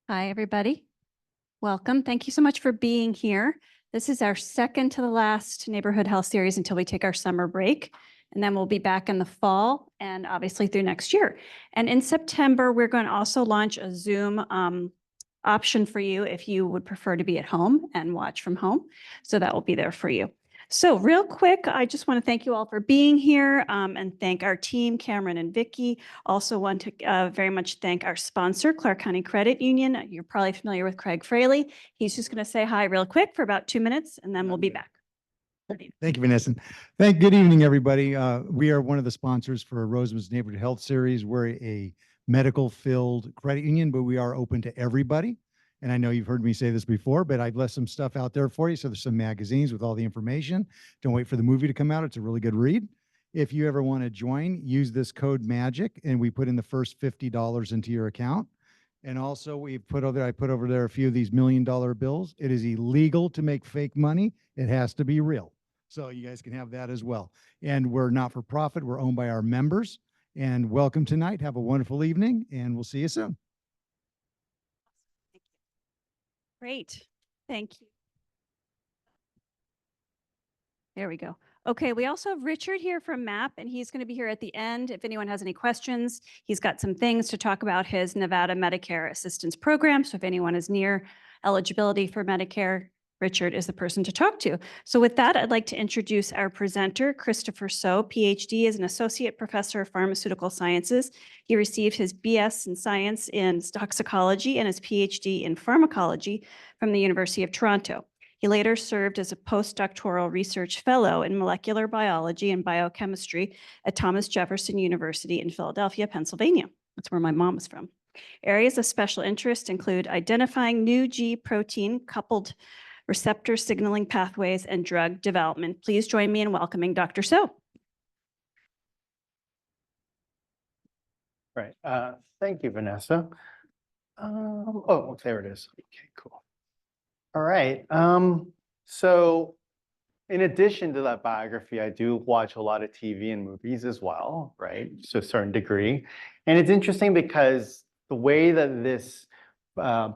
Hi, everybody. Welcome. Thank you so much for being here. This is our second to the last neighborhood health series until we take our summer break. And then we'll be back in the fall and obviously through next year. And in September, we're going to also launch a Zoom option for you if you would prefer to be at home and watch from home. So that will be there for you. So real quick, I just want to thank you all for being here and thank our team, Cameron and Vicky. Also want to very much thank our sponsor, Clark County Credit Union. You're probably familiar with Craig Fraley. He's just going to say hi real quick for about 2 minutes and then we'll be back. Thank you, Vanessa. Good evening, everybody. We are one of the sponsors for Roseman's Neighborhood Health Series. We're a medical-filled credit union, but we are open to everybody. And I know you've heard me say this before, but I've left some stuff out there for you. So there's some magazines with all the information. Don't wait for the movie to come out. It's a really good read. If you ever want to join, use this code MAGIC, and we put in the first $50 into your account. And also I put over there a few of these $1 million bills. It is illegal to make fake money. It has to be real. So you guys can have that as well. And we're not for profit. We're owned by our members. And welcome tonight. Have a wonderful evening, and we'll see you soon. Great. Thank you. There we go. Okay, we also have Richard here from MAP, and he's going to be here at the end. If anyone has any questions, he's got some things to talk about his Nevada Medicare Assistance Program. So if anyone is near eligibility for Medicare, Richard is the person to talk to. So with that, I'd like to introduce our presenter, Christopher So, PhD, is an associate professor of pharmaceutical sciences. He received his BS in science in toxicology and his PhD in pharmacology from the University of Toronto. He later served as a postdoctoral research fellow in molecular biology and biochemistry at Thomas Jefferson University in Philadelphia, Pennsylvania. That's where my mom is from. Areas of special interest include identifying new G protein coupled receptor signaling pathways and drug development. Please join me in welcoming Dr. So. Right. Thank you, Vanessa. Oh, there it is. Okay, cool. All right. So in addition to that biography, I do watch a lot of TV and movies as well, right? To a certain degree. And it's interesting because the way that this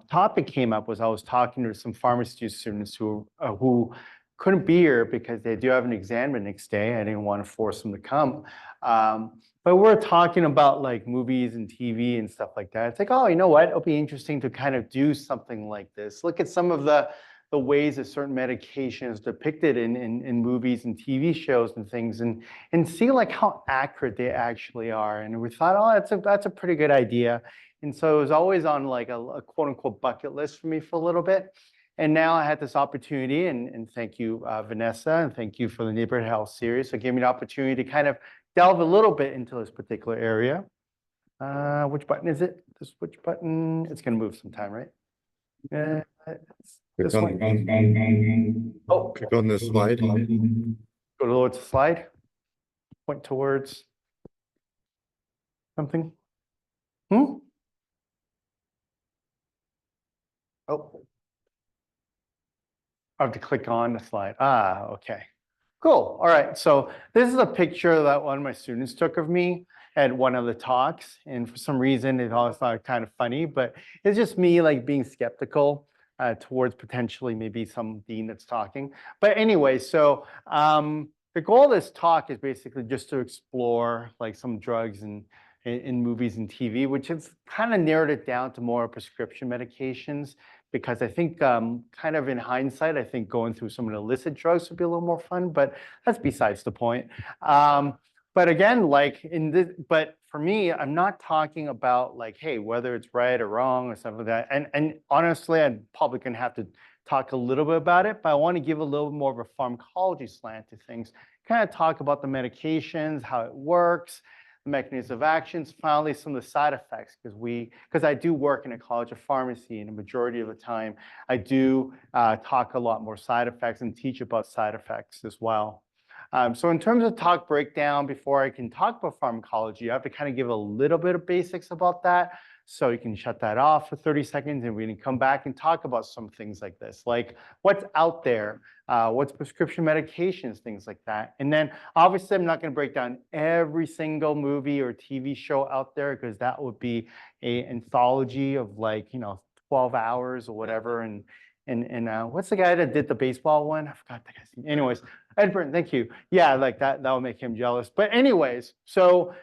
topic came up was I was talking to some pharmacy students who couldn't be here because they do have an exam the next day. I didn't want to force them to come. But we're talking about like movies and TV and stuff like that. It's like, oh, you know what? It'll be interesting to kind of do something like this. Look at some of the ways that certain medications depicted in movies and TV shows and things, and see like how accurate they actually are. And we thought, oh, that's a pretty good idea. And so it was always on like a quote unquote bucket list for me for a little bit. And now I had this opportunity, and thank you, Vanessa, and thank you for the Neighborhood Health Series. So it gave me the opportunity to kind of delve a little bit into this particular area. Which button is it? This which button? It's going to move sometime, right? This one. Oh, click on this slide. Go towards the slide. Point towards something. Oh. I have to click on the slide. Okay. Cool. All right. So this is a picture that one of my students took of me at one of the talks. And for some reason, it always thought kind of funny, but it's just me like being skeptical towards potentially maybe some dean that's talking. But anyway, so the goal of this talk is basically just to explore like some drugs in movies and TV, which has kind of narrowed it down to more prescription medications. Because I think kind of in hindsight, I think going through some of the illicit drugs would be a little more fun, but that's besides the point. But again, like but for me, I'm not talking about like, hey, whether it's right or wrong or something like that. And honestly, I'm probably gonna have to talk a little bit about it, but I want to give a little more of a pharmacology slant to things, kind of talk about the medications, how it works, mechanisms of actions, finally some of the side effects, because I do work in a college of pharmacy, and a majority of the time I do talk a lot more side effects and teach about side effects as well. So in terms of talk breakdown, before I can talk about pharmacology, I have to kind of give a little bit of basics about that. So you can shut that off for 30 seconds and we can come back and talk about some things like this, like what's out there, what's prescription medications, things like that. And then obviously I'm not going to break down every single movie or TV show out there because that would be an anthology of like, 12 hours or whatever. And what's the guy that did the baseball one? I forgot the guy's name. Anyways, Ed Burton, thank you. Yeah, like that will make him jealous. But anyways, so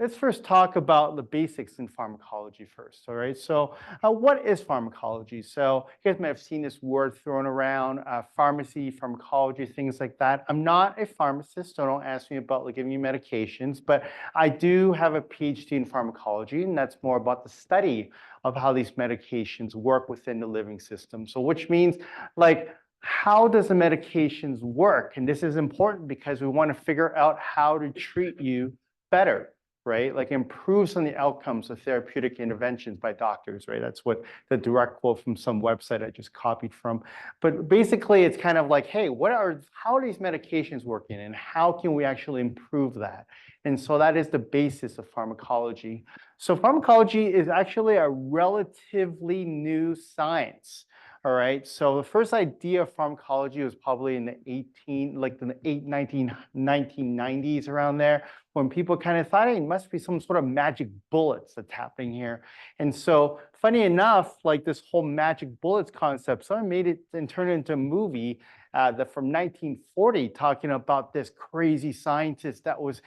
let's first talk about the basics in pharmacology first. All right. So what is pharmacology? So you guys might have seen this word thrown around, pharmacy, pharmacology, things like that. I'm not a pharmacist, so don't ask me about like giving you medications, but I do have a PhD in pharmacology, and that's more about the study of how these medications work within the living system. So which means like, how does the medications work? And this is important because we want to figure out how to treat you better, right? Like improve some of the outcomes of therapeutic interventions by doctors, right? That's what the direct quote from some website I just copied from. But basically it's kind of like, hey, how are these medications working and how can we actually improve that? And so that is the basis of pharmacology. So pharmacology is actually a relatively new science. All right, so the first idea of pharmacology was probably in the 1990s, around there, when people kind of thought, hey, it must be some sort of magic bullets that's happening here. And so funny enough, like this whole magic bullets concept, someone made it and turned it into a movie from 1940, talking about this crazy scientist that was,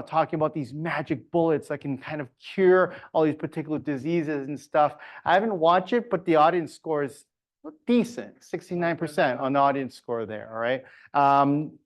talking about these magic bullets that can kind of cure all these particular diseases and stuff. I haven't watched it, but the audience score is decent, 69% on the audience score there, all right?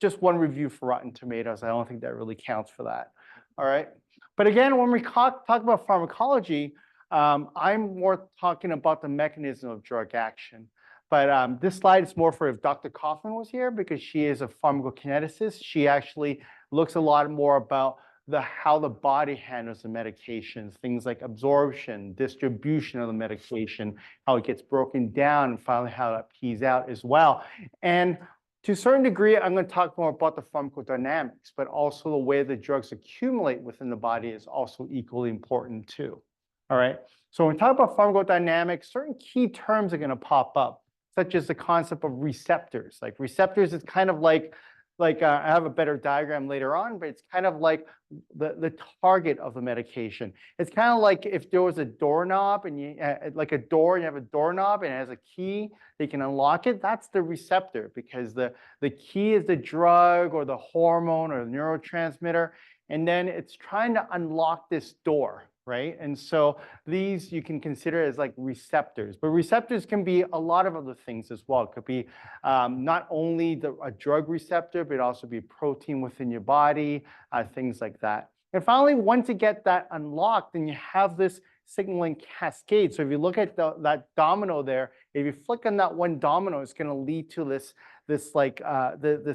Just one review for Rotten Tomatoes. I don't think that really counts for that, all right? But again, when we talk about pharmacology, I'm more talking about the mechanism of drug action. But this slide is more for if Dr. Kaufman was here, because she is a pharmacokineticist. She actually looks a lot more about how the body handles the medications, things like absorption, distribution of the medication, how it gets broken down, and finally how it pees out as well. And to a certain degree, I'm going to talk more about the pharmacodynamics, but also the way the drugs accumulate within the body is also equally important too. All right. So when we talk about pharmacodynamics, certain key terms are going to pop up, such as the concept of receptors. Like receptors is kind of like I have a better diagram later on, but it's kind of like the target of the medication. It's kind of like if there was a doorknob and you like a door, you have a doorknob and it has a key, they can unlock it. That's the receptor, because the key is the drug or the hormone or the neurotransmitter, and then it's trying to unlock this door, right? And so these you can consider as like receptors, but receptors can be a lot of other things as well. It could be not only a drug receptor, but also be protein within your body, things like that. And finally, once you get that unlocked, then you have this signaling cascade. So if you look at that domino there, if you flick on that one domino, it's going to lead to this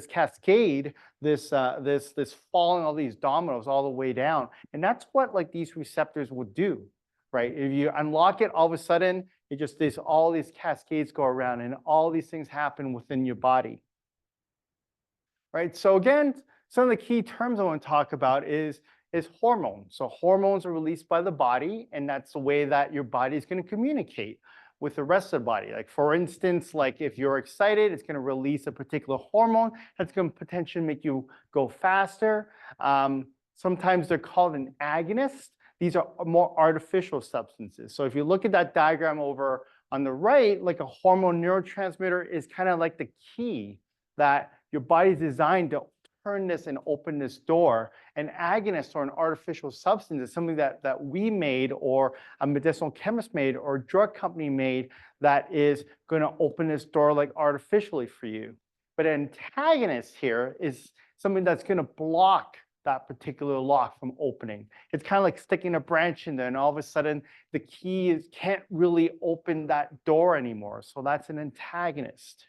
cascade, this falling all these dominoes all the way down. And that's what like these receptors would do, right? If you unlock it, all of a sudden, all these cascades go around and all these things happen within your body, right? So again, some of the key terms I want to talk about is hormones. So hormones are released by the body, and that's the way that your body is going to communicate with the rest of the body. Like for instance, like if you're excited, it's going to release a particular hormone that's going to potentially make you go faster. Sometimes they're called an agonist. These are more artificial substances. So if you look at that diagram over on the right, like a hormone neurotransmitter is kind of like the key that your body's designed to turn this and open this door. An agonist or an artificial substance is something that we made, or a medicinal chemist made, or a drug company made, that is going to open this door like artificially for you. But an antagonist here is something that's going to block that particular lock from opening. It's kind of like sticking a branch in there, and all of a sudden the key can't really open that door anymore. So that's an antagonist,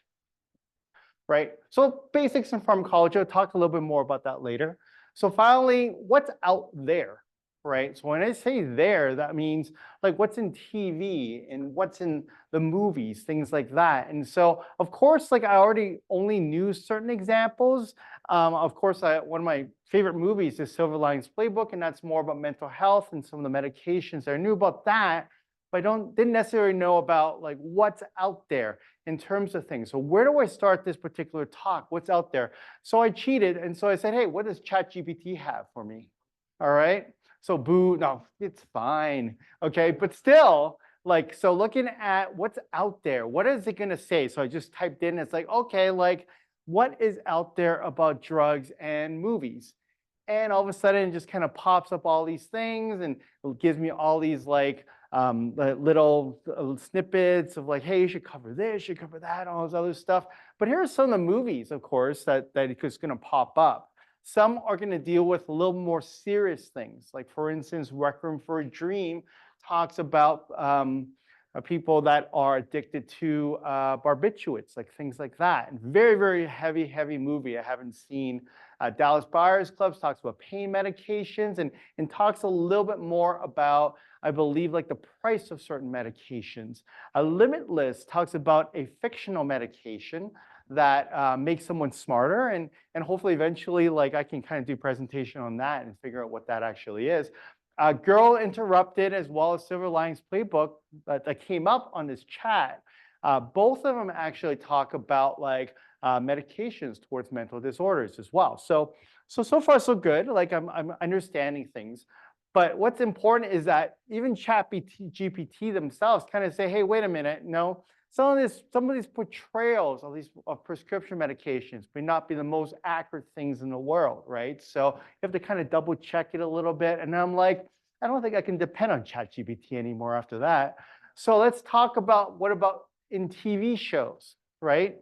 right? So basics in pharmacology, I'll talk a little bit more about that later. So finally, what's out there, right? So when I say there, that means like what's in TV and what's in the movies, things like that. And so, of course, like I already only knew certain examples. Of course, one of my favorite movies is Silver Linings Playbook, and that's more about mental health and some of the medications. I knew about that, but I didn't necessarily know about like what's out there in terms of things. So where do I start this particular talk? What's out there? So I cheated, and so I said, hey, what does ChatGPT have for me? All right. So boo, no, it's fine. Okay, but still, Like, so looking at what's out there, what is it going to say? So I just typed in, it's like, okay, like what is out there about drugs and movies? And all of a sudden it just kind of pops up all these things and it gives me all these like little snippets of like, hey, you should cover this, you should cover that, all this other stuff. But here are some of the movies, of course, that is going to pop up. Some are going to deal with a little more serious things. Like for instance, Requiem for a Dream talks about people that are addicted to barbiturates, like things like that. And very, very heavy, heavy movie. I haven't seen Dallas Buyers Club talks about pain medications and talks a little bit more about, I believe, like the price of certain medications. Limitless talks about a fictional medication that makes someone smarter and hopefully eventually like I can kind of do presentation on that and figure out what that actually is. Girl Interrupted as well as Silver Linings Playbook that came up on this chat. Both of them actually talk about like medications towards mental disorders as well. So far so good. Like I'm understanding things. But what's important is that even ChatGPT themselves kind of say, hey, wait a minute, no, some of these portrayals of prescription medications may not be the most accurate things in the world, right? So you have to kind of double check it a little bit. And I'm like, I don't think I can depend on ChatGPT anymore after that. So let's talk about what about in TV shows, right?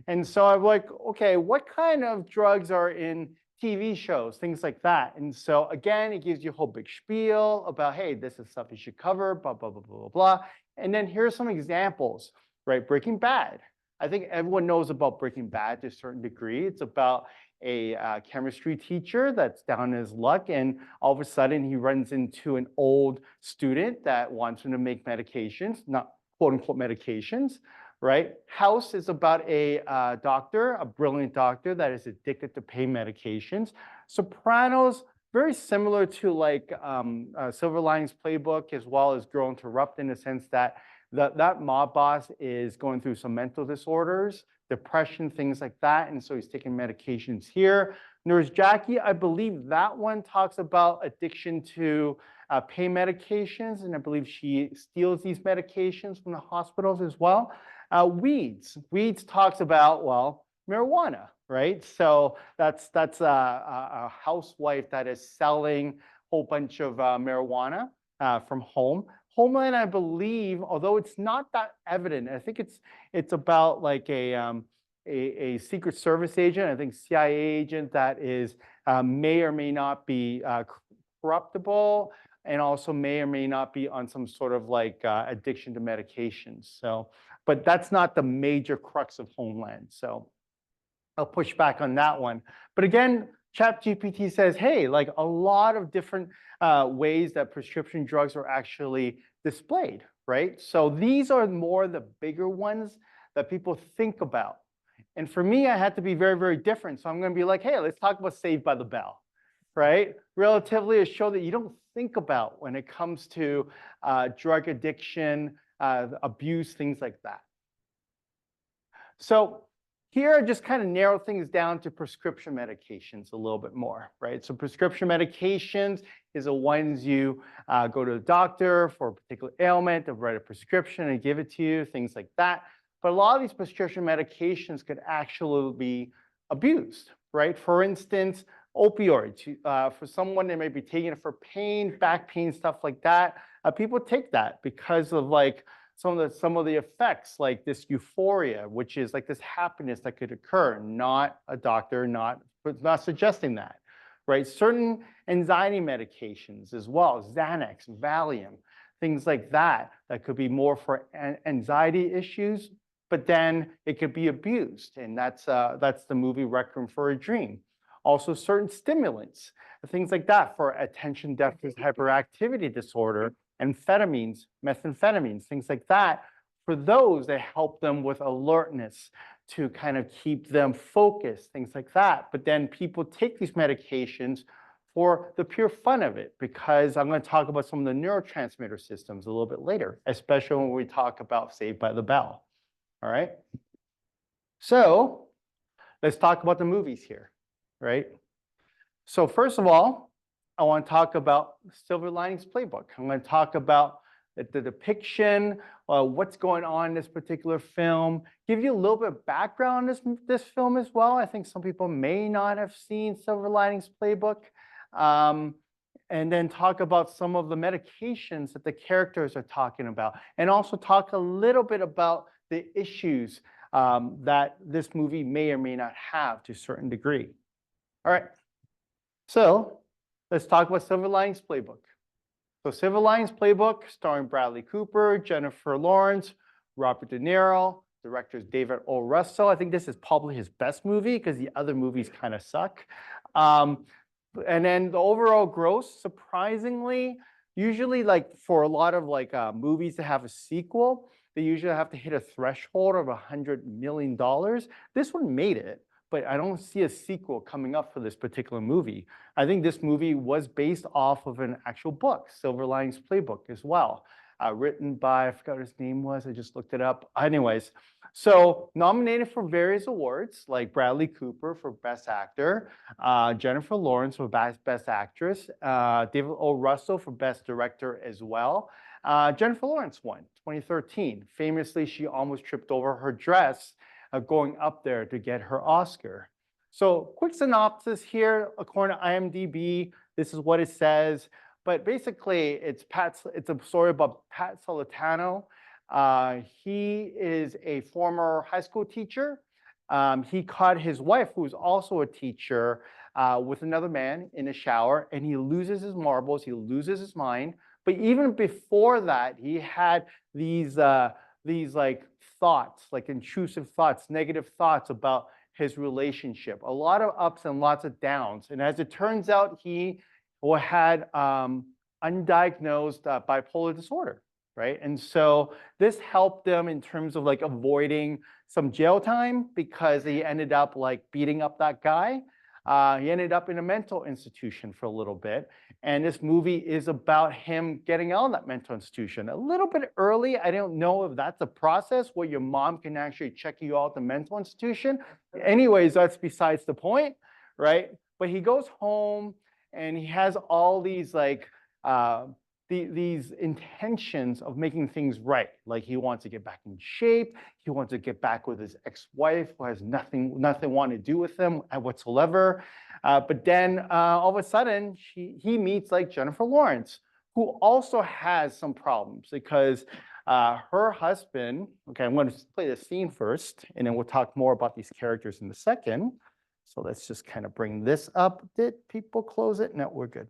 And so I'm like, okay, what kind of drugs are in TV shows, things like that. And so again, it gives you a whole big spiel about, hey, this is stuff you should cover, blah, blah, blah, blah, blah, blah. And then here's some examples, right? Breaking Bad. I think everyone knows about Breaking Bad to a certain degree. It's about a chemistry teacher that's down in his luck, and all of a sudden he runs into an old student that wants him to make medications, not quote unquote medications, right? House is about a doctor, a brilliant doctor that is addicted to pain medications. Sopranos, very similar to like Silver Linings Playbook as well as Girl Interrupted in the sense that that mob boss is going through some mental disorders, depression, things like that. And so he's taking medications here. Nurse Jackie, I believe that one talks about addiction to pain medications. And I believe she steals these medications from the hospitals as well. Weeds talks about, well, marijuana, right? So that's a housewife that is selling a whole bunch of marijuana from home. Homeland, I believe, although it's not that evident, I think it's about like a Secret Service agent, I think CIA agent that is may or may not be corruptible and also may or may not be on some sort of like addiction to medications. So, but that's not the major crux of Homeland. So I'll push back on that one. But again, ChatGPT says, hey, like a lot of different ways that prescription drugs are actually displayed, right? So these are more the bigger ones that people think about. And for me, I had to be very, very different. So I'm going to be like, hey, let's talk about Saved by the Bell, right? Relatively a show that you don't think about when it comes to drug addiction, abuse, things like that. So here I just kind of narrow things down to prescription medications a little bit more, right? So prescription medications is the ones you go to the doctor for a particular ailment, they'll write a prescription and give it to you, things like that. But a lot of these prescription medications could actually be abused, right? For instance, opioids. For someone that may be taking it for pain, back pain, stuff like that, people take that because of like some of the effects, like this euphoria, which is like this happiness that could occur. Not a doctor, not suggesting that, right? Certain anxiety medications as well, Xanax, Valium, things like that, that could be more for anxiety issues, but then it could be abused, and that's the movie Requiem for a Dream. Also, certain stimulants, things like that for attention deficit hyperactivity disorder, amphetamines, methamphetamines, things like that. For those, they help them with alertness to kind of keep them focused, things like that. But then people take these medications for the pure fun of it, because I'm going to talk about some of the neurotransmitter systems a little bit later, especially when we talk about Saved by the Bell. All right. So let's talk about the movies here, right? So first of all, I want to talk about Silver Linings Playbook. I'm going to talk about the depiction, what's going on in this particular film, give you a little bit of background on this film as well. I think some people may not have seen Silver Linings Playbook. And then talk about some of the medications that the characters are talking about, and also talk a little bit about the issues that this movie may or may not have to a certain degree. All right, so let's talk about Silver Linings Playbook. So Silver Linings Playbook, starring Bradley Cooper, Jennifer Lawrence, Robert De Niro, director is David O. Russell. I think this is probably his best movie because the other movies kind of suck. And then the overall gross, surprisingly, usually like for a lot of like movies that have a sequel, they usually have to hit a threshold of $100 million. This one made it, but I don't see a sequel coming up for this particular movie. I think this movie was based off of an actual book, Silver Linings Playbook as well, written by, I forgot what his name was, I just looked it up. Anyways, so nominated for various awards, like Bradley Cooper for Best Actor, Jennifer Lawrence for Best Actress, David O. Russell for Best Director as well. Jennifer Lawrence won 2013. Famously, she almost tripped over her dress going up there to get her Oscar. So quick synopsis here, according to IMDb, this is what it says. But basically, it's a story about Pat Solitano. He is a former high school teacher. He caught his wife, who's also a teacher, with another man in a shower, and he loses his marbles, he loses his mind. But even before that, he had these like thoughts, like intrusive thoughts, negative thoughts about his relationship, a lot of ups and lots of downs. And as it turns out, he had undiagnosed bipolar disorder. Right? And so this helped them in terms of like avoiding some jail time because he ended up like beating up that guy. He ended up in a mental institution for a little bit. And this movie is about him getting out of that mental institution. A little bit early, I don't know if that's a process where your mom can actually check you out the mental institution. Anyways, that's besides the point, right? But he goes home and he has all these like, these intentions of making things right. Like he wants to get back in shape. He wants to get back with his ex-wife who has nothing want to do with him whatsoever. But then all of a sudden he meets like Jennifer Lawrence, who also has some problems because her husband, okay, I'm going to play the scene first, and then we'll talk more about these characters in a second. So let's just kind of bring this up. Did people close it? No, we're good.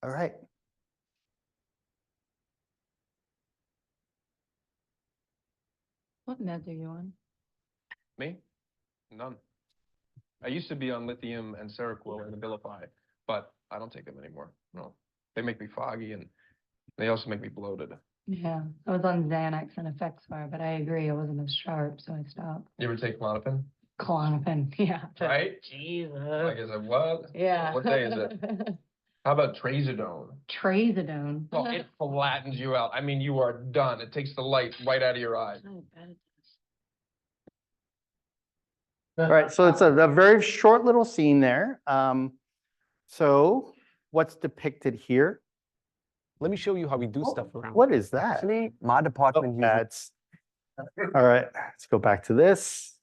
All right. What meds are you on? Me? None. I used to be on lithium and Seroquel and Abilify, but I don't take them anymore. No, they make me foggy and they also make me bloated. Yeah, I was on Xanax and Effexor, but I agree, I wasn't as sharp, so I stopped. You ever take Klonopin? Klonopin, yeah. Right? Jesus. I guess what? Yeah. What day is it? How about Trazodone? Trazodone. Oh, it flattens you out. I mean, you are done. It takes the light right out of your eyes. I bet it All right, so it's a very short little scene there. So what's depicted here? Let me show you how we do stuff around. What is that? Actually, my department uses That's all right. Let's go back to this.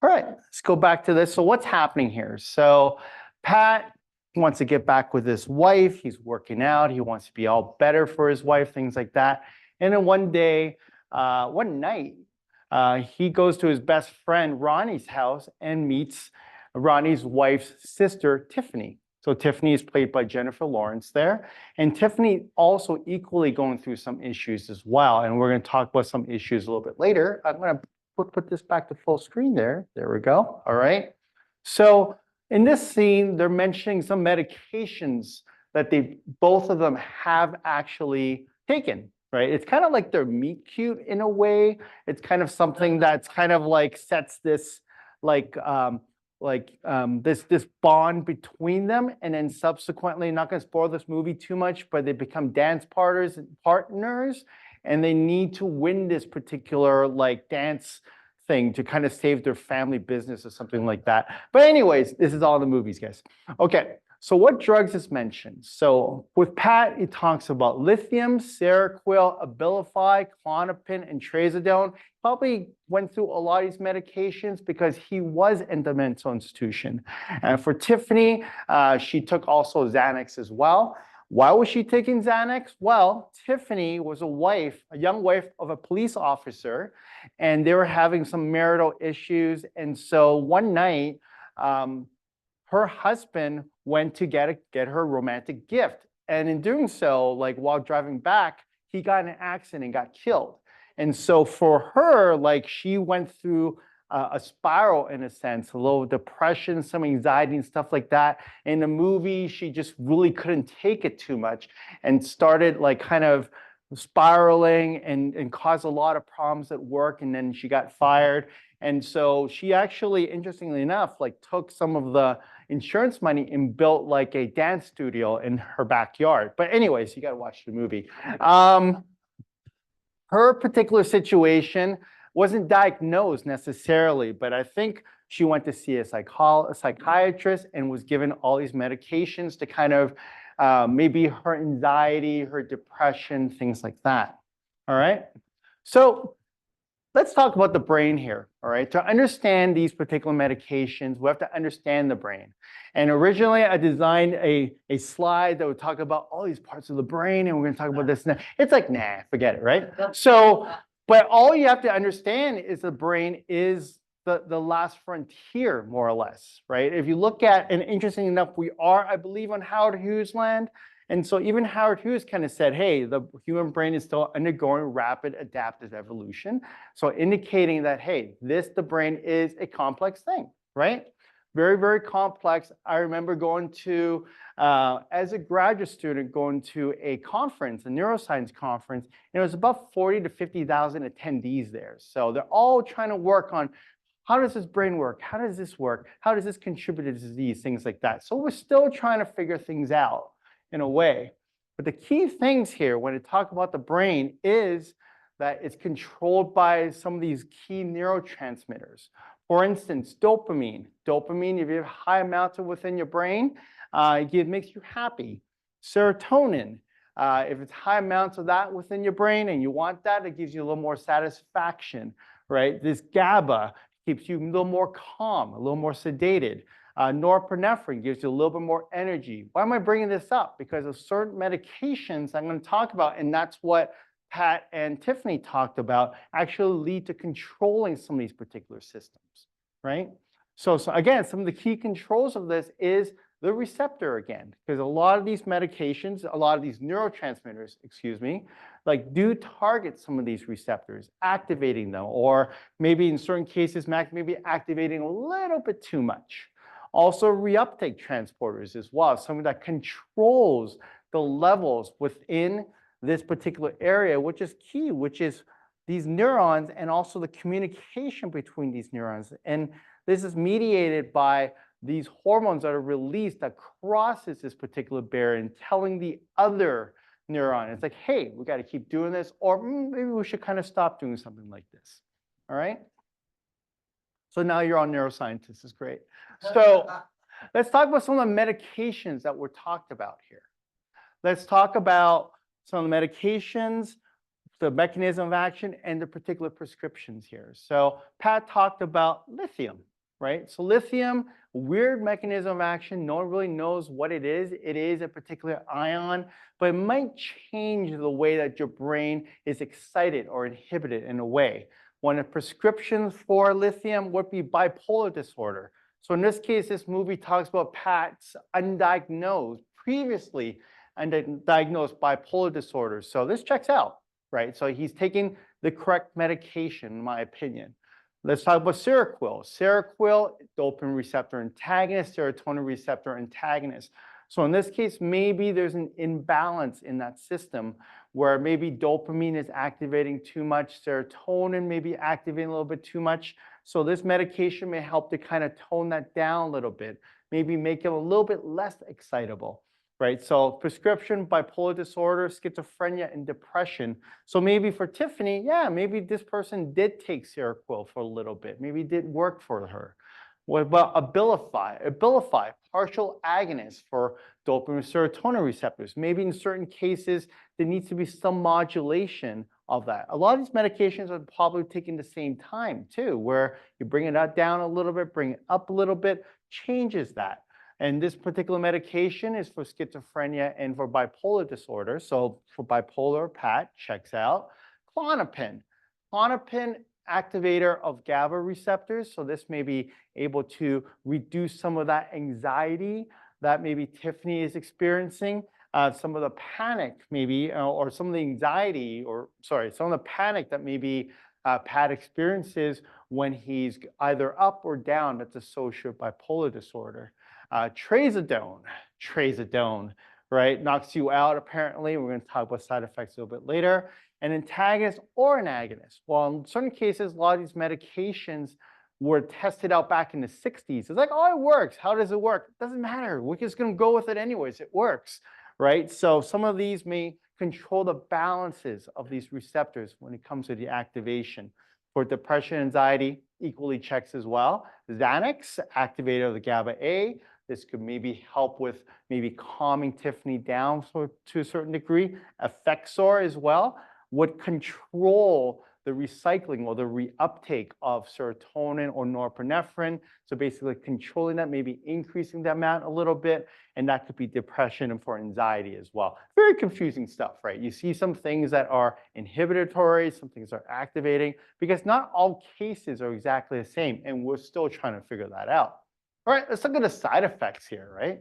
All right, let's go back to this. So what's happening here? So Pat wants to get back with his wife. He's working out. He wants to be all better for his wife, things like that. And then one night, he goes to his best friend Ronnie's house and meets Ronnie's wife's sister, Tiffany. So Tiffany is played by Jennifer Lawrence there. And Tiffany also equally going through some issues as well. And we're going to talk about some issues a little bit later. I'm going to put this back to full screen there. There we go. All right. So in this scene, they're mentioning some medications that both of them have actually taken, right? It's kind of like they're meet cute in a way. It's kind of something that's kind of like sets this this bond between them, and then subsequently, not going to spoil this movie too much, but they become dance partners, and they need to win this particular like dance thing to kind of save their family business or something like that. But anyways, this is all in the movies, guys. Okay, So what drugs is mentioned? So with Pat, he talks about lithium, Seroquel, Abilify, Klonopin, and Trazodone. Probably went through a lot of these medications because he was in the mental institution. And for Tiffany, she took also Xanax as well. Why was she taking Xanax? Well, Tiffany was a young wife of a police officer, and they were having some marital issues. And so one night, her husband went to get her a romantic gift. And in doing so, like while driving back, he got in an accident and got killed. And so for her, like she went through a spiral in a sense, a little depression, some anxiety and stuff like that. In the movie, she just really couldn't take it too much and started like kind of spiraling and caused a lot of problems at work. And then she got fired. And so she actually, interestingly enough, like took some of the insurance money and built like a dance studio in her backyard. But anyways, you got to watch the movie. Her particular situation wasn't diagnosed necessarily, but I think she went to see a psychiatrist and was given all these medications to kind of maybe her anxiety, her depression, things like that. All right. So let's talk about the brain here. All right. To understand these particular medications, we have to understand the brain. And originally, I designed a slide that would talk about all these parts of the brain, and we're going to talk about this and that. It's like, nah, forget it, right? So, but all you have to understand is the brain is the last frontier, more or less, right? If you look at, and interesting enough, we are, I believe, on Howard Hughes land. And so even Howard Hughes kind of said, hey, the human brain is still undergoing rapid adaptive evolution. So indicating that, hey, the brain is a complex thing, right? Very, very complex. I remember going to, as a graduate student, going to a conference, a neuroscience conference, and it was about 40 to 50,000 attendees there. So they're all trying to work on how does this brain work? How does this work? How does this contribute to disease? Things like that. So we're still trying to figure things out in a way. But the key things here when we talk about the brain is that it's controlled by some of these key neurotransmitters. For instance, dopamine. Dopamine, if you have high amounts of within your brain, it makes you happy. Serotonin, if it's high amounts of that within your brain and you want that, it gives you a little more satisfaction, right? This GABA keeps you a little more calm, a little more sedated. Norepinephrine gives you a little bit more energy. Why am I bringing this up? Because of certain medications I'm going to talk about, and that's what Pat and Tiffany talked about, actually lead to controlling some of these particular systems, right? So again, some of the key controls of this is the receptor again, because a lot of these medications, a lot of these neurotransmitters, like do target some of these receptors, activating them, or maybe in certain cases, maybe activating a little bit too much. Also reuptake transporters as well, something that controls the levels within this particular area, which is key, which is these neurons and also the communication between these neurons. And this is mediated by these hormones that are released that crosses this particular barrier and telling the other neuron, it's like, hey, we got to keep doing this, or maybe we should kind of stop doing something like this. All right. So now you're all neuroscientists, this is great. So let's talk about some of the medications that were talked about here. Let's talk about some of the medications, the mechanism of action, and the particular prescriptions here. So Pat talked about lithium, right? So lithium, weird mechanism of action. No one really knows what it is. It is a particular ion, but it might change the way that your brain is excited or inhibited in a way. One of the prescriptions for lithium would be bipolar disorder. So in this case, this movie talks about Pat's previously undiagnosed bipolar disorder. So this checks out, right? So he's taking the correct medication, in my opinion. Let's talk about Seroquel. Seroquel, dopamine receptor antagonist, serotonin receptor antagonist. So in this case, maybe there's an imbalance in that system where maybe dopamine is activating too much, serotonin may be activating a little bit too much. So this medication may help to kind of tone that down a little bit, maybe make it a little bit less excitable, right? So prescription, bipolar disorder, schizophrenia, and depression. So maybe for Tiffany, yeah, maybe this person did take Seroquel for a little bit. Maybe it did work for her. What about Abilify? Abilify, partial agonist for dopamine and serotonin receptors. Maybe in certain cases, there needs to be some modulation of that. A lot of these medications are probably taking the same time too, where you bring it down a little bit, bring it up a little bit, changes that. And this particular medication is for schizophrenia and for bipolar disorder. So for bipolar, Pat checks out. Klonopin. Klonopin activator of GABA receptors. So this may be able to reduce some of that anxiety that maybe Tiffany is experiencing, some of the panic maybe, or some of the anxiety, or sorry, some of the panic that maybe Pat experiences when he's either up or down that's associated with bipolar disorder. Trazodone, right, knocks you out apparently. We're going to talk about side effects a little bit later. An antagonist or an agonist. Well, in certain cases, a lot of these medications were tested out back in the 60s. It's like, oh, it works. How does it work? It doesn't matter. We're just going to go with it anyways. It works, right? So some of these may control the balances of these receptors when it comes to the activation. For depression, anxiety, equally checks as well. Xanax, activator of the GABA A. This could maybe help with maybe calming Tiffany down to a certain degree. Effexor as well would control the recycling or the reuptake of serotonin or norepinephrine. So basically controlling that, maybe increasing the amount a little bit, and that could be depression and for anxiety as well. Very confusing stuff, right? You see some things that are inhibitory, some things are activating, because not all cases are exactly the same, and we're still trying to figure that out. All right, let's look at the side effects here, right?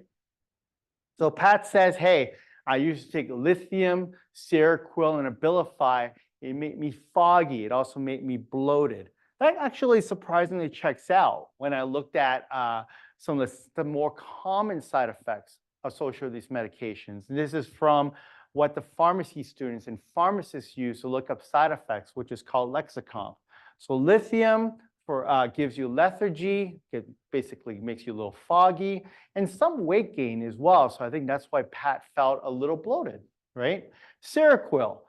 So Pat says, hey, I used to take lithium, Seroquel, and Abilify. It made me foggy. It also made me bloated. That actually surprisingly checks out when I looked at some of the more common side effects associated with these medications. And this is from what the pharmacy students and pharmacists use to look up side effects, which is called lexicon. So lithium gives you lethargy. It basically makes you a little foggy, and some weight gain as well. So I think that's why Pat felt a little bloated, right? Seroquel.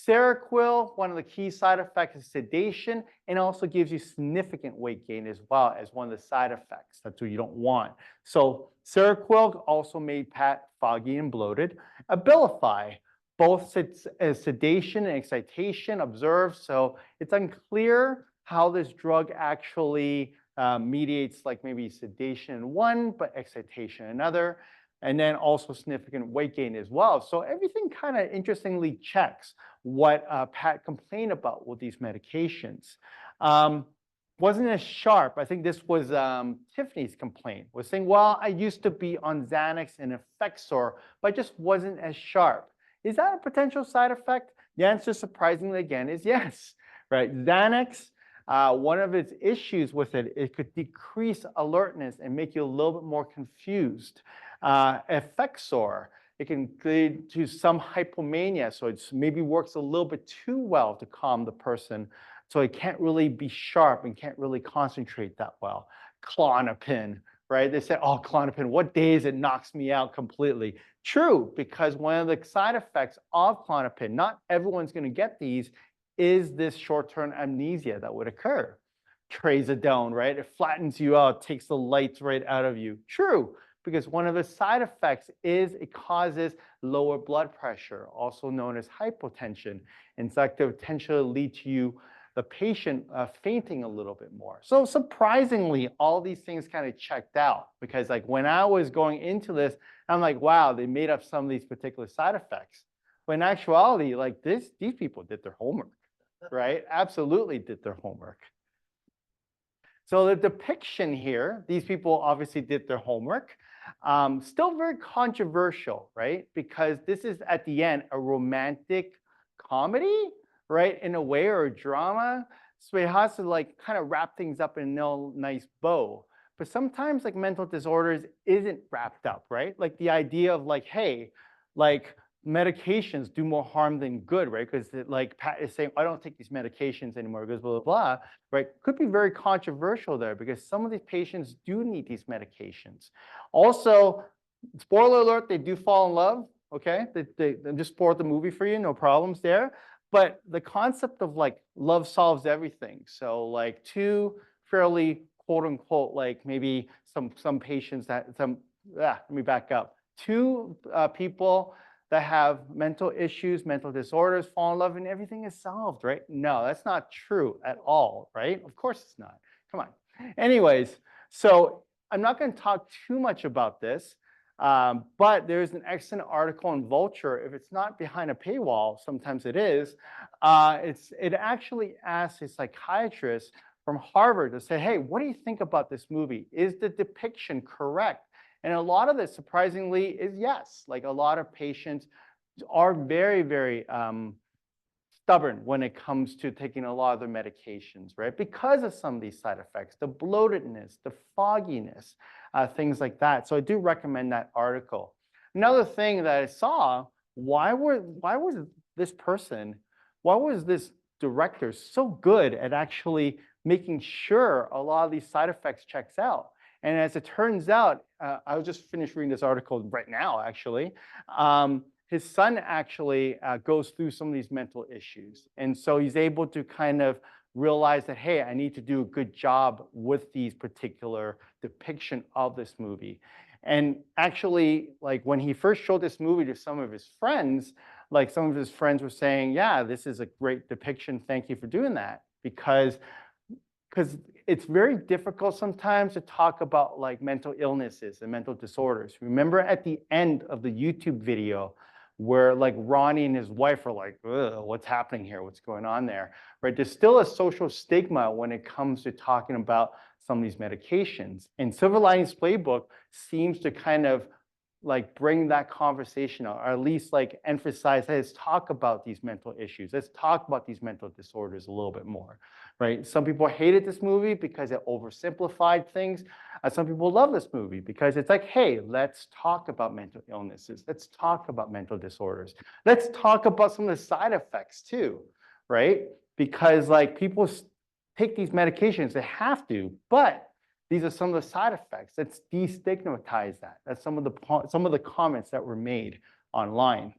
Seroquel, one of the key side effects is sedation, and also gives you significant weight gain as well as one of the side effects. That's what you don't want. So Seroquel also made Pat foggy and bloated. Abilify, both sedation and excitation observed. So it's unclear how this drug actually mediates like maybe sedation in one, but excitation in another, and then also significant weight gain as well. So everything kind of interestingly checks what Pat complained about with these medications. Wasn't as sharp. I think this was Tiffany's complaint, was saying, well, I used to be on Xanax and Effexor, but I just wasn't as sharp. Is that a potential side effect? The answer, surprisingly, again, is yes, right? Xanax, one of its issues with it, it could decrease alertness and make you a little bit more confused. Effexor, it can lead to some hypomania, so it maybe works a little bit too well to calm the person, so it can't really be sharp and can't really concentrate that well. Klonopin, right? They say, oh, Klonopin, what days it knocks me out completely. True, because one of the side effects of Klonopin, not everyone's going to get these, is this short-term amnesia that would occur. Trazodone, right? It flattens you out, takes the lights right out of you. True, because one of the side effects is it causes lower blood pressure, also known as hypotension. And it's like to potentially lead to you, the patient, fainting a little bit more. So surprisingly, all these things kind of checked out, because like when I was going into this, I'm like, wow, they made up some of these particular side effects. But in actuality, like these people did their homework, right? Absolutely did their homework. So the depiction here, these people obviously did their homework. Still very controversial, right? Because this is at the end a romantic comedy, right? In a way, or a drama. So it has to like kind of wrap things up in a nice bow. But sometimes like mental disorders isn't wrapped up, right? Like the idea of like, hey, like medications do more harm than good, right? Because like Pat is saying, I don't take these medications anymore because blah, blah, blah, right? Could be very controversial there because some of these patients do need these medications. Also, spoiler alert, they do fall in love, okay? They just spoiled the movie for you, no problems there. But the concept of like love solves everything. So like two fairly quote unquote, like maybe some patients let me back up. Two people that have mental issues, mental disorders, fall in love and everything is solved, right? No, that's not true at all, right? Of course it's not. Come on. Anyways, so I'm not going to talk too much about this, but there's an excellent article in Vulture. If it's not behind a paywall, sometimes it is. It actually asks a psychiatrist from Harvard to say, hey, what do you think about this movie? Is the depiction correct? And a lot of this, surprisingly, is yes. Like a lot of patients are very, very stubborn when it comes to taking a lot of their medications, right? Because of some of these side effects, the bloatedness, the fogginess, things like that. So I do recommend that article. Another thing that I saw, why was this director so good at actually making sure a lot of these side effects checks out? And as it turns out, I just finished reading this article right now, actually. His son actually goes through some of these mental issues. And so he's able to kind of realize that, hey, I need to do a good job with these particular depiction of this movie. And actually, like when he first showed this movie to some of his friends, like some of his friends were saying, yeah, this is a great depiction. Thank you for doing that. Because it's very difficult sometimes to talk about like mental illnesses and mental disorders. Remember at the end of the YouTube video where like Ronnie and his wife are like, what's happening here? What's going on there? Right? There's still a social stigma when it comes to talking about some of these medications. And Silver Linings Playbook seems to kind of like bring that conversation, or at least like emphasize, hey, let's talk about these mental issues. Let's talk about these mental disorders a little bit more, right? Some people hated this movie because it oversimplified things. Some people love this movie because it's like, hey, let's talk about mental illnesses. Let's talk about mental disorders. Let's talk about some of the side effects too, right? Because like people take these medications, they have to, but these are some of the side effects. Let's destigmatize that. That's some of the comments that were made online.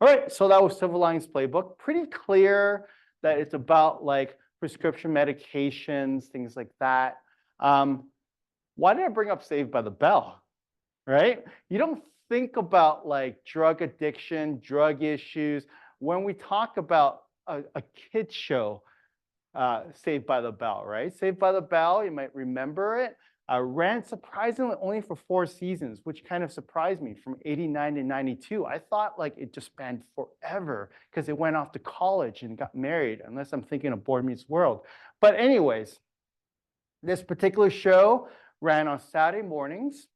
All right, so that was Silver Linings Playbook. Pretty clear that it's about like prescription medications, things like that. Why did I bring up Saved by the Bell? Right? You don't think about like drug addiction, drug issues when we talk about a kid's show. Saved by the Bell, right? Saved by the Bell, you might remember it, ran surprisingly only for 4 seasons, which kind of surprised me from 89 to 92. I thought like it just spanned forever because it went off to college and got married, unless I'm thinking of Boy Meets World. But anyways, this particular show ran on Saturday mornings,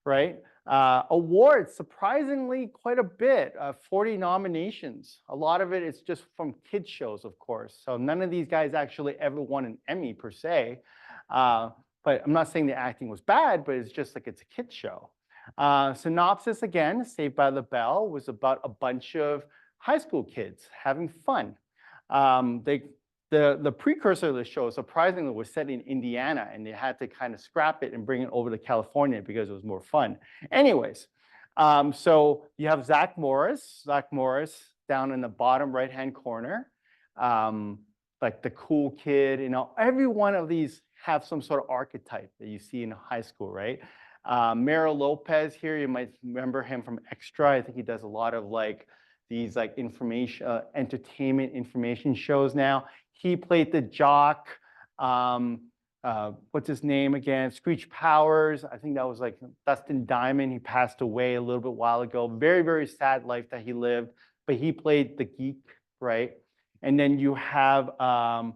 right? Awards, surprisingly quite a bit, 40 nominations. A lot of it is just from kids shows, of course. So none of these guys actually ever won an Emmy per se. But I'm not saying the acting was bad, but it's just like it's a kids show. Synopsis again, Saved by the Bell was about a bunch of high school kids having fun. The precursor of the show, surprisingly, was set in Indiana, and they had to kind of scrap it and bring it over to California because it was more fun. Anyways, so you have Zach Morris down in the bottom right-hand corner, like the cool kid. You know, every one of these have some sort of archetype that you see in high school, right? Meryl Lopez here, you might remember him from Extra. I think he does a lot of like these like information, entertainment information shows now. He played the jock, what's his name again? Screech Powers. I think that was like Dustin Diamond. He passed away a little bit while ago. Very, very sad life that he lived, but he played the geek, right? And then you have, well,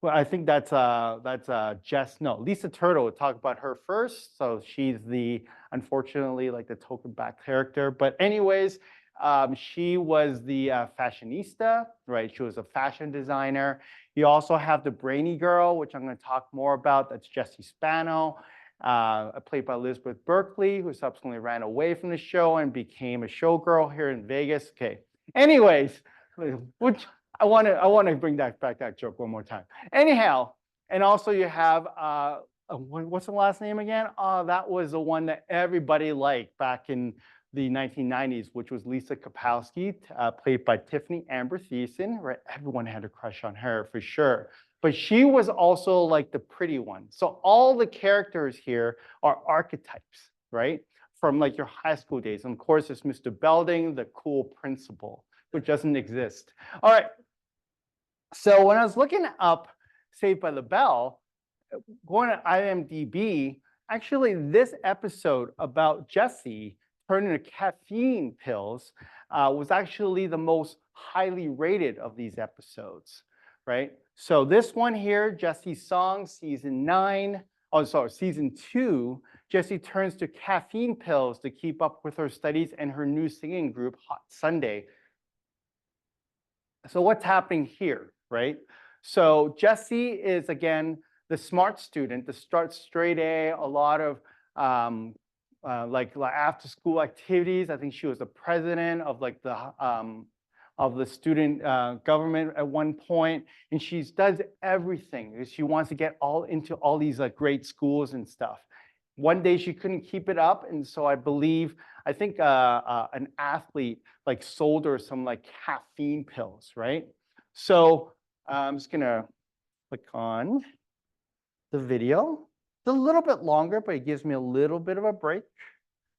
I think that's Lisa Turtle. We'll talk about her first. So she's unfortunately, like the token black character. But anyways, she was the fashionista, right? She was a fashion designer. You also have the brainy girl, which I'm going to talk more about. That's Jessie Spano, played by Elizabeth Berkley, who subsequently ran away from the show and became a showgirl here in Vegas. Okay. Anyways, which I want to bring back that joke one more time. Anyhow, and also you have what's the last name again? That was the one that everybody liked back in the 1990s, which was Lisa Kapowski, played by Tiffany Amber Thiessen, right? Everyone had a crush on her for sure. but she was also like the pretty one. So all the characters here are archetypes, right? From like your high school days. And of course, there's Mr. Belding, the cool principal, which doesn't exist. All right. So when I was looking up Saved by the Bell, going to IMDb, actually this episode about Jesse turning to caffeine pills was actually the most highly rated of these episodes, right? So this one here, Jesse's Song, season 2, Jessie turns to caffeine pills to keep up with her studies and her new singing group, Hot Sunday. So what's happening here, right? So Jessie is, again, the smart student, the straight A, a lot of like after school activities. I think she was the president of like the student government at one point, and she does everything. She wants to get into all these like great schools and stuff. One day she couldn't keep it up, and so I think an athlete like sold her some like caffeine pills, right? So I'm just gonna click on the video. It's a little bit longer, but it gives me a little bit of a break.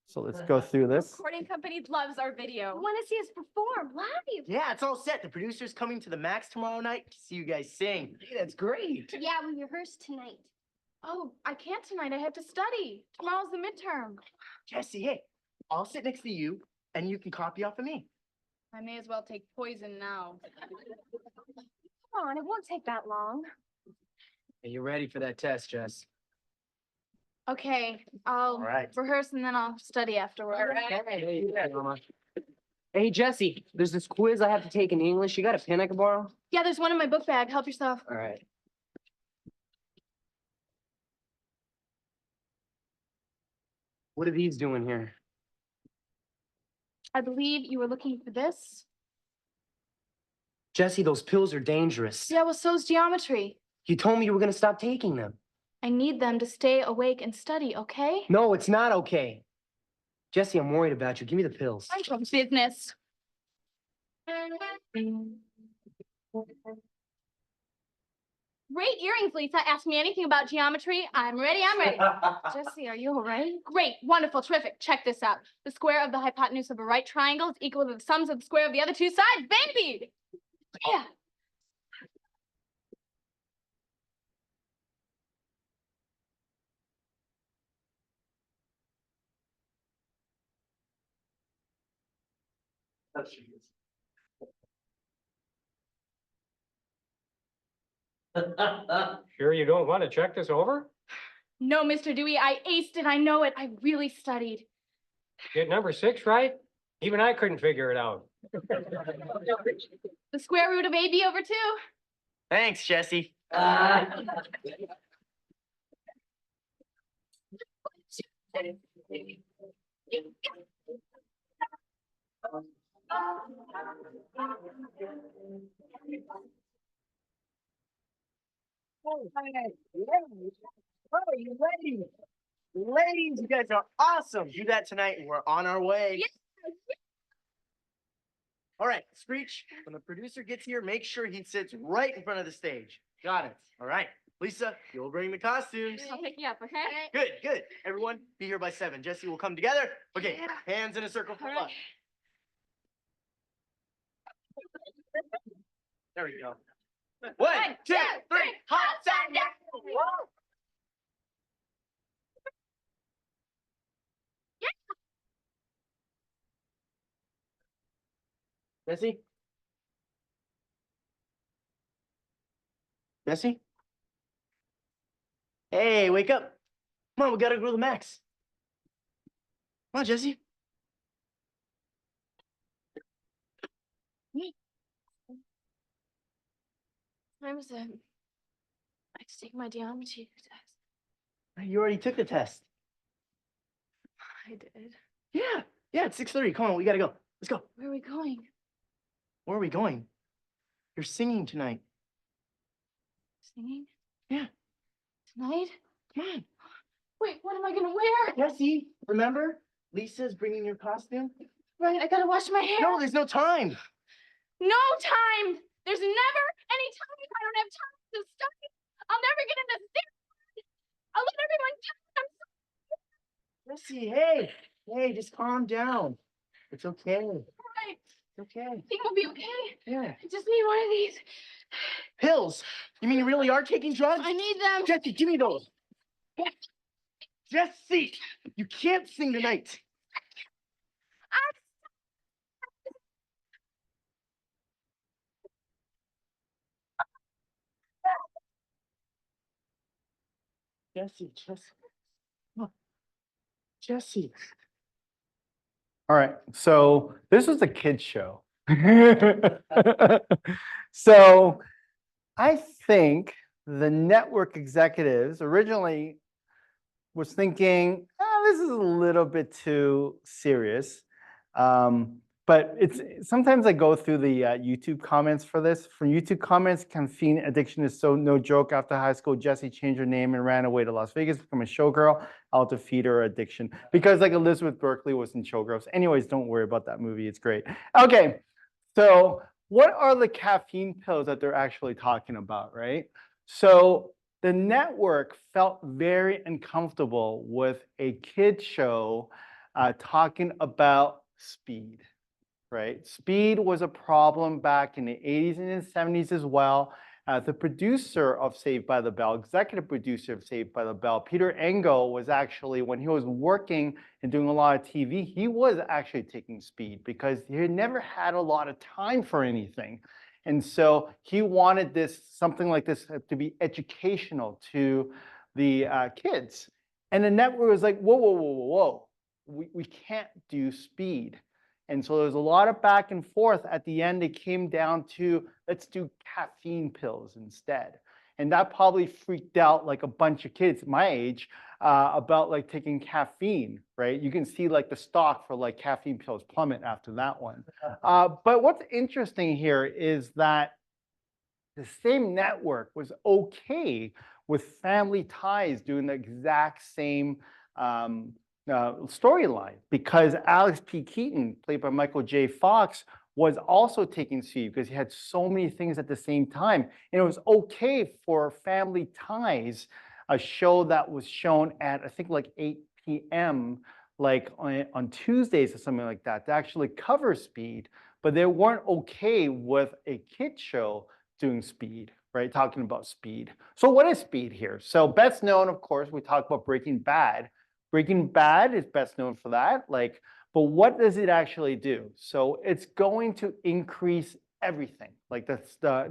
So let's go through this. Recording company loves our video. I want to see us perform live. Yeah, it's all set. The producer's coming to the Max tomorrow night to see you guys sing. Hey, that's great. Yeah, we rehearsed tonight. Oh, I can't tonight. I have to study. Tomorrow's the midterm. Jesse, hey, I'll sit next to you and you can copy off of me. I may as well take poison now. Come on, it won't take that long. Are you ready for that test, Jess? Okay, I'll All right. rehearse and then I'll study afterward. Hey, Jesse, there's this quiz I have to take in English. You got a pen I can borrow? Yeah, there's one in my book bag. Help yourself. All right. What are these doing here? I believe you were looking for this. Jesse, those pills are dangerous. Yeah, well, so's geometry. You told me you were going to stop taking them. I need them to stay awake and study, okay? No, it's not okay. Jesse, I'm worried about you. Give me the pills. I'm from business. Great earrings, Lisa. Ask me anything about geometry. I'm ready. Jesse, are you all right? Great, wonderful, terrific. Check this out. The square of the hypotenuse of a right triangle is equal to the sums of the square of the other two sides, baby! Yeah. Sure you don't want to check this over? No, Mr. Dewey, I aced it. I know it. I really studied. Get number 6 right? Even I couldn't figure it out. The square root of AB over 2. Thanks, Jesse. Ladies, you guys are awesome. Do that tonight and we're on our way. Yes. All right, Screech, when the producer gets here, make sure he sits right in front of the stage. Got it. All right. Lisa, you'll bring the costumes. I'll pick you up, okay? Good, good. Everyone, be here by 7. Jesse will come together. Okay, hands in a circle for All luck. right. There we go. 1, 2, 3, hot Sunday! Jesse? Jesse? Hey, wake up. Come on, we gotta go to the Max. Come on, Jesse. Time is it? I have to take my geometry test. You already took the test. I did. Yeah, it's 6:30. Come on, we gotta go. Let's go. Where are we going? Where are we going? You're singing tonight. Singing? Yeah. Tonight? Come on. Wait, what am I gonna wear? Jesse, remember? Lisa's bringing your costume. Right, I gotta wash my hair. No, there's no time. No time! There's never any time. I don't have time. to stop it. I'll never get into Stanford. I'll let everyone down. I'm Jesse, hey, hey, just calm down. It's okay. sorry. It's okay. I think we'll be okay. Yeah. I just need one of these. Pills. You mean you really are taking drugs? I need them. Jesse, give me those. Jesse, you can't sing tonight. Jesse, look. Jesse. All right, so this was a kid's show. So I think the network executives originally was thinking, this is a little bit too serious. But sometimes I go through the YouTube comments for this. From YouTube comments, caffeine addiction is so no joke. After high school, Jessie changed her name and ran away to Las Vegas to become a showgirl. I'll defeat her addiction. Because like Elizabeth Berkley was in Showgirls. Anyways, don't worry about that movie. It's great. Okay, so what are the caffeine pills that they're actually talking about, right? So the network felt very uncomfortable with a kid show talking about speed. Right? Speed was a problem back in the 80s and the 70s as well. The producer of Saved by the Bell, executive producer of Saved by the Bell, Peter Engel, was actually, when he was working and doing a lot of TV, he was actually taking speed because he had never had a lot of time for anything. And so he wanted something like this to be educational to the kids. And the network was like, whoa, whoa, whoa, whoa, whoa. We can't do speed. And so there's a lot of back and forth. At the end, it came down to, let's do caffeine pills instead. And that probably freaked out like a bunch of kids my age about like taking caffeine, right? You can see like the stock for like caffeine pills plummet after that one. But what's interesting here is that the same network was okay with Family Ties doing the exact same storyline, because Alex P. Keaton, played by Michael J. Fox, was also taking speed because he had so many things at the same time. And it was okay for Family Ties, a show that was shown at, I think, like 8 p.m., like on Tuesdays or something like that, to actually cover speed. But they weren't okay with a kid show doing speed, right? Talking about speed. So what is speed here? So best known, of course, we talk about Breaking Bad. Breaking Bad is best known for that. But what does it actually do? So it's going to increase everything. Like the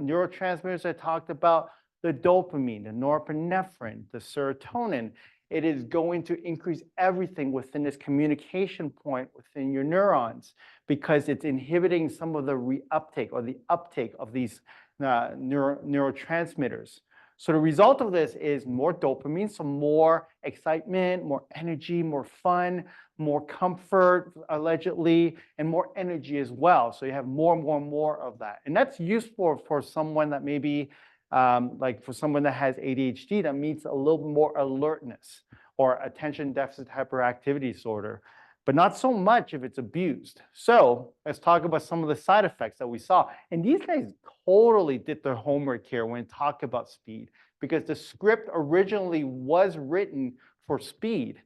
neurotransmitters I talked about, the dopamine, the norepinephrine, the serotonin. It is going to increase everything within this communication point within your neurons, because it's inhibiting some of the reuptake or the uptake of these neurotransmitters. So the result of this is more dopamine, so more excitement, more energy, more fun, more comfort, allegedly, and more energy as well. So you have more and more and more of that. And that's useful for someone that maybe, like for someone that has ADHD, that means a little more alertness, or attention deficit hyperactivity disorder, but not so much if it's abused. So let's talk about some of the side effects that we saw. And these guys totally did their homework here when talk about speed, because the script originally was written for speed.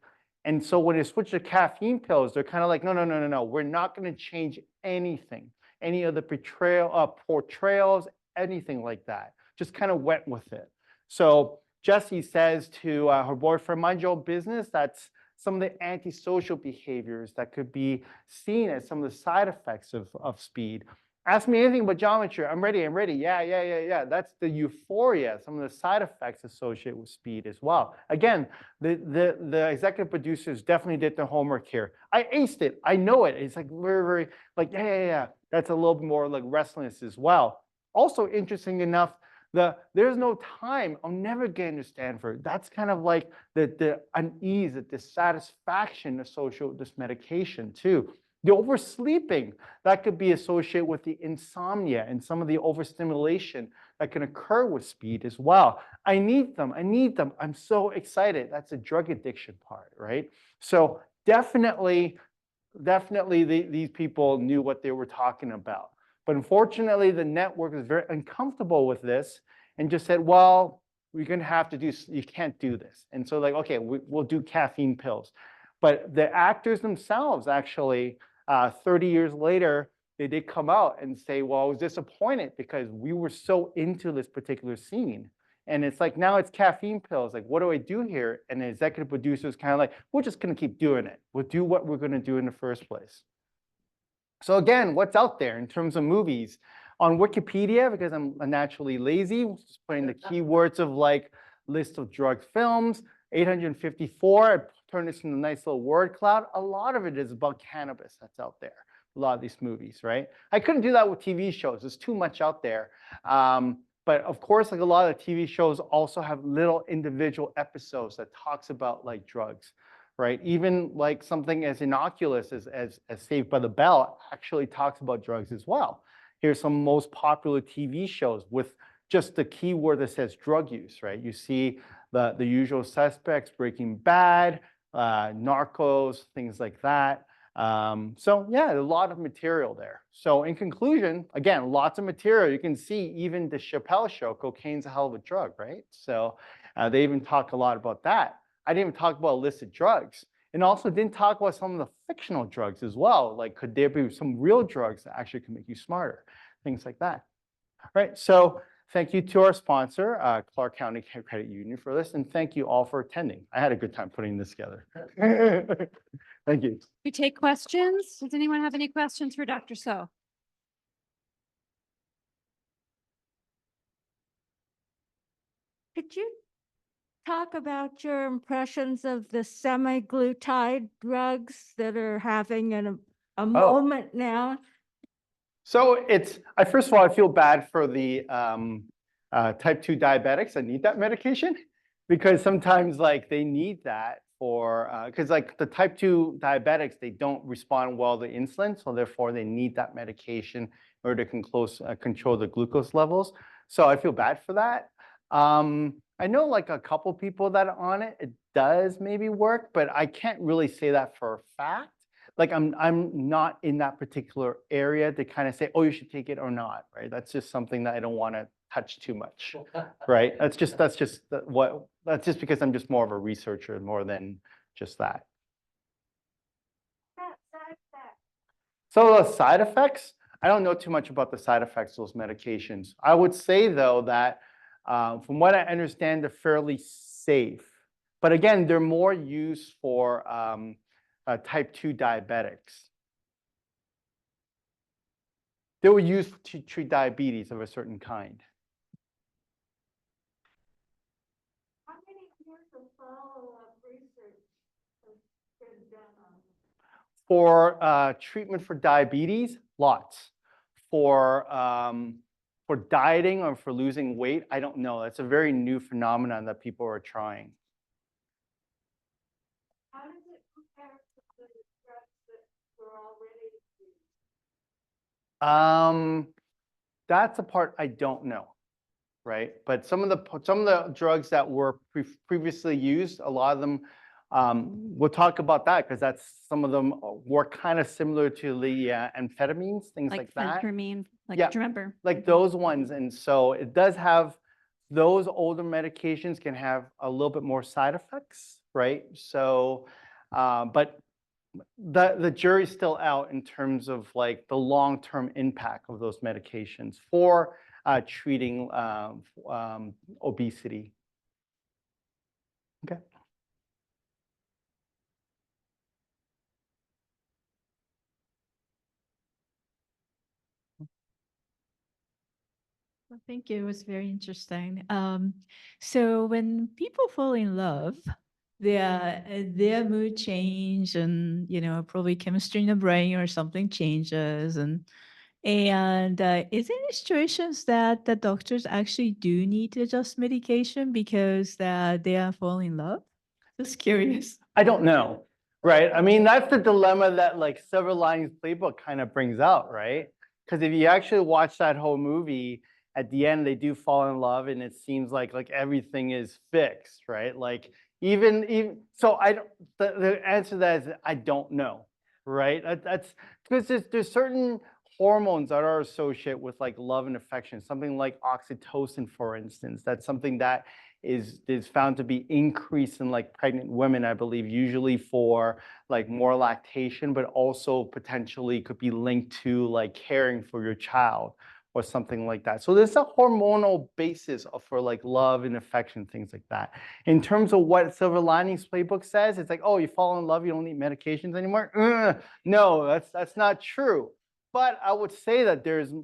And so when they switched to caffeine pills, they're kind of like, no, we're not going to change anything, any of the portrayals, anything like that. Just kind of went with it. So Jessie says to her boyfriend, mind your own business. That's some of the antisocial behaviors that could be seen as some of the side effects of speed. Ask me anything but geometry. I'm ready. Yeah. That's the euphoria, some of the side effects associated with speed as well. Again, the executive producers definitely did their homework here. I aced it. I know it. It's like very, like, yeah. That's a little bit more like restlessness as well. Also interesting enough, there's no time. I'll never get into Stanford. That's kind of like the unease, the dissatisfaction associated with this medication too. The oversleeping, that could be associated with the insomnia and some of the overstimulation that can occur with speed as well. I need them. I'm so excited. That's a drug addiction part, right? So definitely these people knew what they were talking about. But unfortunately, the network is very uncomfortable with this. and just said, well, we're going to have to do, you can't do this. And so like, okay, we'll do caffeine pills. But the actors themselves actually, 30 years later, they did come out and say, well, I was disappointed because we were so into this particular scene. And it's like, now it's caffeine pills. Like, what do I do here? And the executive producer is kind of like, we're just going to keep doing it. We'll do what we're going to do in the first place. So again, what's out there in terms of movies? On Wikipedia, because I'm naturally lazy, just putting the keywords of like list of drug films, 854, I turned this into a nice little word cloud. A lot of it is about cannabis that's out there. A lot of these movies, right? I couldn't do that with TV shows. There's too much out there. But of course, like a lot of TV shows also have little individual episodes that talks about like drugs, right? Even like something as innocuous as Saved by the Bell actually talks about drugs as well. Here's some most popular TV shows with just the keyword that says drug use, right? You see the usual suspects, Breaking Bad, Narcos, things like that. So yeah, a lot of material there. So in conclusion, again, lots of material. You can see even the Chappelle Show, cocaine's a hell of a drug, right? So they even talk a lot about that. I didn't even talk about illicit drugs. And also didn't talk about some of the fictional drugs as well. Like, could there be some real drugs that actually can make you smarter? Things like that. All right, so thank you to our sponsor, Clark County Credit Union, for this. And thank you all for attending. I had a good time putting this together. Thank you. We take questions. Does anyone have any questions for Dr. So? Could you talk about your impressions of the semaglutide drugs that are having a moment now? So first of all, I feel bad for the type 2 diabetics that need that medication, because sometimes like they need that for, because like the type 2 diabetics, they don't respond well to insulin. So therefore they need that medication in order to control the glucose levels. So I feel bad for that. I know like a couple people that are on it, it does maybe work, but I can't really say that for a fact. Like I'm not in that particular area to kind of say, oh, you should take it or not, right? That's just something that I don't want to touch too much, right? That's just because I'm just more of a researcher more than just that. So the side effects, I don't know too much about the side effects of those medications. I would say though that from what I understand, they're fairly safe. But again, they're more used for type 2 diabetics. They were used to treat diabetes of a certain kind. How many years of follow-up research has been done on this? For treatment for diabetes, lots. For dieting or for losing weight, I don't know. That's a very new phenomenon that people are trying. How does it compare to the drugs that were already used? That's a part I don't know, right? But some of the drugs that were previously used, a lot of them, we'll talk about that because that's some of them were kind of similar to the amphetamines, things like that. Phentermine, like Yeah, do you remember? like those ones. And so it does have, those older medications can have a little bit more side effects, right? So, but the jury's still out in terms of like the long-term impact of those medications for treating obesity. Okay. Well, thank you. It was very interesting. So when people fall in love, their mood change, and probably chemistry in the brain or something changes, and is there any situations that the doctors actually do need to adjust medication because they are falling in love? Just curious. I don't know, right? I mean, that's the dilemma that like Silver Linings Playbook kind of brings out, right? Because if you actually watch that whole movie, at the end they do fall in love, and it seems like everything is fixed, right? Like even so, I don't. The answer to that is I don't know, right? That's because there's certain hormones that are associated with like love and affection, something like oxytocin, for instance. That's something that is found to be increased in like pregnant women, I believe, usually for like more lactation, but also potentially could be linked to like caring for your child or something like that. So there's a hormonal basis for like love and affection, things like that. In terms of what Silver Linings Playbook says, it's like, oh, you fall in love, you don't need medications anymore. No, that's not true. But I would say that there's,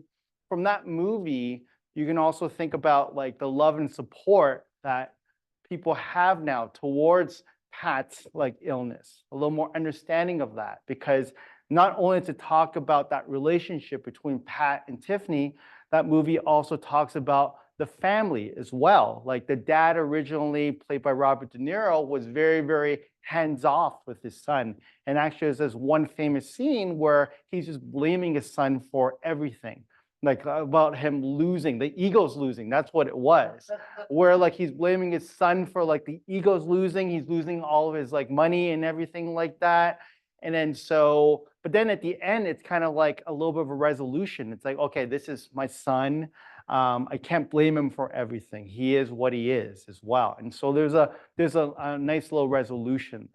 from that movie, you can also think about like the love and support that people have now towards Pat's like illness, a little more understanding of that, because not only to talk about that relationship between Pat and Tiffany, that movie also talks about the family as well. Like the dad originally, played by Robert De Niro, was very, very hands-off with his son. And actually there's this one famous scene where he's just blaming his son for everything. Like about him losing, the Eagles losing, that's what it was. Where like he's blaming his son for like the Eagles losing, he's losing all of his like money and everything like that. And then so, but then at the end, it's kind of like a little bit of a resolution. It's like, okay, this is my son. I can't blame him for everything. He is what he is as well. And so there's a nice little resolution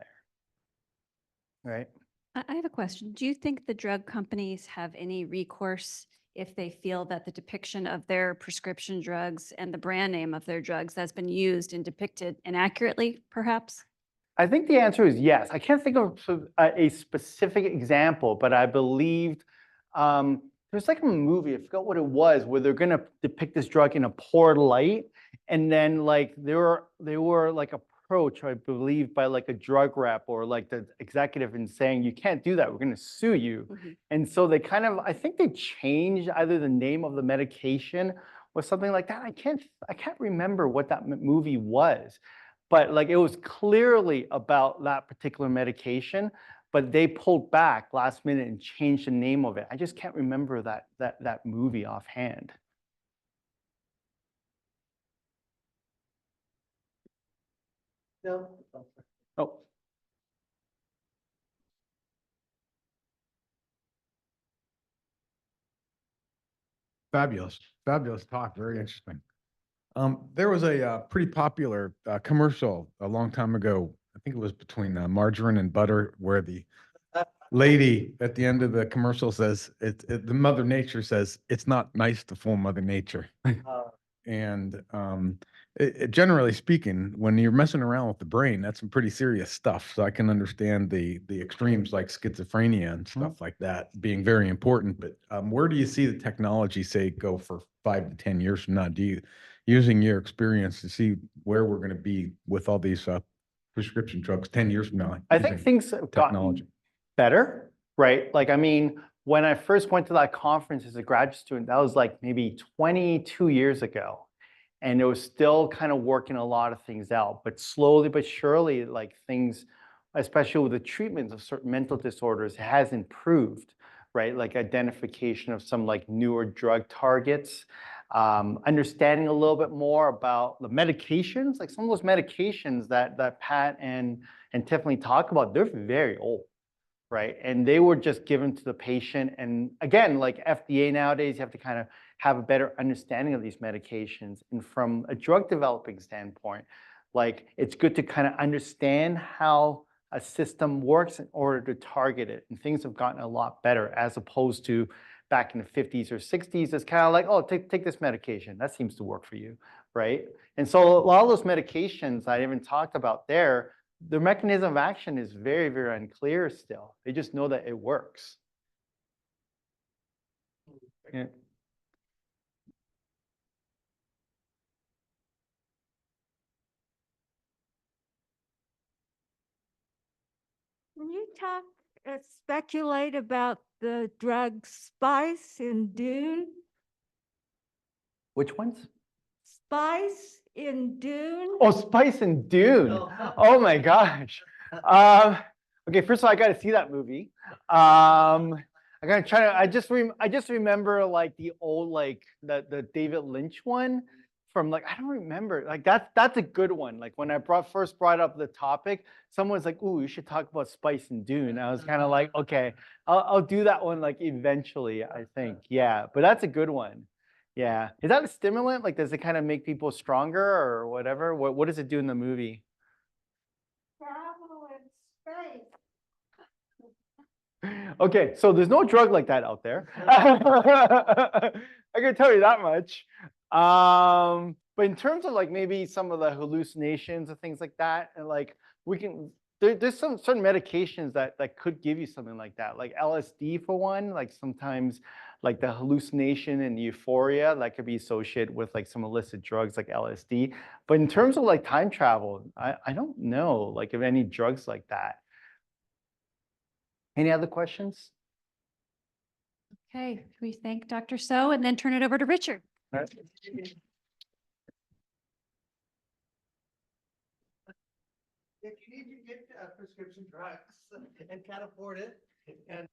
there, right? I have a question. Do you think the drug companies have any recourse if they feel that the depiction of their prescription drugs and the brand name of their drugs has been used and depicted inaccurately, perhaps? I think the answer is yes. I can't think of a specific example, but I believed there's like a movie, I forgot what it was, where they're going to depict this drug in a poor light. And then like they were like approached, I believe, by like a drug rep or like the executive and saying, you can't do that, we're going to sue you. And so they kind of, I think they changed either the name of the medication or something like that. I can't remember what that movie was. But like it was clearly about that particular medication, but they pulled back last minute and changed the name of it. I just can't remember that movie offhand. No. Oh. Fabulous, fabulous talk. Very interesting. There was a pretty popular commercial a long time ago. I think it was between margarine and butter, where the lady at the end of the commercial says, the Mother Nature says, it's not nice to fool Mother Nature. And generally speaking, when you're messing around with the brain, that's some pretty serious stuff. So I can understand the extremes like schizophrenia and stuff like that being very important. But where do you see the technology, say, go for 5 to 10 years from now? Do you, using your experience, to see where we're going to be with all these prescription drugs 10 years from now? I think things have gotten better, right? Like, I mean, when I first went to that conference as a graduate student, that was like maybe 22 years ago. And it was still kind of working a lot of things out, but slowly but surely, like things, especially with the treatments of certain mental disorders, has improved, right? Like identification of some like newer drug targets, understanding a little bit more about the medications, like some of those medications that Pat and Tiffany talk about, they're very old, right? And they were just given to the patient. And again, like FDA nowadays, you have to kind of have a better understanding of these medications. And from a drug developing standpoint, like it's good to kind of understand how a system works in order to target it. And things have gotten a lot better as opposed to back in the 50s or 60s. It's kind of like, oh, take this medication. That seems to work for you, right? And so a lot of those medications I even talked about there, the mechanism of action is very, very unclear still. They just know that it works. Yeah. Can you speculate about the drug Spice in Dune? Which ones? Spice in Dune? Oh, Spice and Dune. Oh my gosh. Okay, first of all, I got to see that movie. I gotta try to. I just remember like the old, like the David Lynch one from like, I don't remember, like that's a good one. Like when I first brought up the topic, someone's like, ooh, you should talk about Spice and Dune. I was kind of like, okay, I'll do that one like eventually, I think. Yeah, but that's a good one. Yeah. Is that a stimulant? Like, does it kind of make people stronger or whatever? What does it do in the movie? Travel in space. Okay, so there's no drug like that out there. I can tell you that much. But in terms of like maybe some of the hallucinations and things like that, and like we can, there's some certain medications that could give you something like that, like LSD for one. Like sometimes, like the hallucination and euphoria that could be associated with like some illicit drugs like LSD. But in terms of like time travel, I don't know like of any drugs like that. Any other questions? Okay, we thank Dr. So and then turn it over to Richard. All right. If you need to get prescription drugs and can't afford it, and